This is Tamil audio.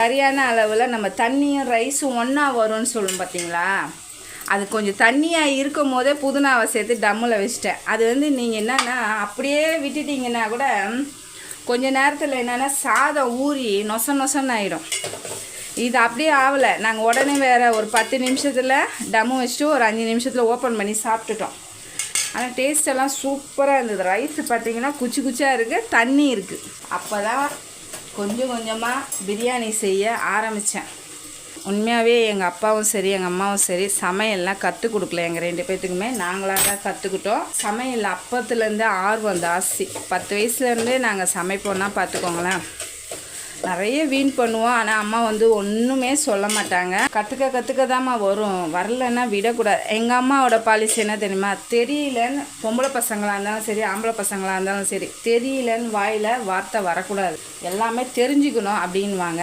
சரியான அளவில் நம்ம தண்ணியும் ரைஸும் ஒன்றா வரும்னு சொல்லும் பார்த்தீங்களா, அது கொஞ்சம் தண்ணியாக இருக்கும் போதே புதினாவை சேர்த்து டம்மில் வச்சிட்டேன். அது வந்து நீங்கள் என்னென்னா அப்படியே விட்டுட்டிங்கன்னா கூட கொஞ்சம் நேரத்தில் என்னென்னா சாதம் ஊறி நொசன்னு ஆகிடும். இது அப்படியே ஆகலை. நாங்கள் உடனே வேறு ஒரு 10 நிமிஷத்தில் டம்மு வச்சுட்டு ஒரு 5 நிமிஷத்தில் ஓப்பன் பண்ணி சாப்பிட்டுட்டோம். ஆனால் டேஸ்ட்டெல்லாம் சூப்பராக இருந்தது. ரைஸ் பார்த்திங்கன்னா குச்சி குச்சியாக இருக்குது, தண்ணி இருக்குது. அப்போ தான் கொஞ்சம் கொஞ்சமாக பிரியாணி செய்ய ஆரம்பித்தேன். உண்மையாகவே எங்கள் அப்பாவும் சரி எங்கள் அம்மாவும் சரி சமையல்லாம் கற்றுக் கொடுக்கல. எங்கள் 2 பேர்த்துக்குமே நாங்களாக தான் கற்றுக்கிட்டோம். சமையல் அப்பத்துலேருந்து ஆர்வம் ஜாஸ்தி. 10 வயசுலேருந்தே நாங்கள் சமைப்போம்னா பார்த்துக்கோங்களேன். நிறைய வீண் பண்ணுவோம். ஆனால் அம்மா வந்து ஒன்றுமே சொல்ல மாட்டாங்க. கற்றுக்க தாம்மா வரும், வரலன்னா விடக்கூடாது. எங்கள் அம்மாவோட பாலிசி என்ன தெரியுமா, தெரியலன்னு பொம்பளை பசங்களாக இருந்தாலும் சரி ஆம்பளை பசங்களாக இருந்தாலும் சரி தெரியலன்னு வாயில் வார்த்தை வரக்கூடாது, எல்லாமே தெரிஞ்சுக்கணும் அப்படின்வாங்க.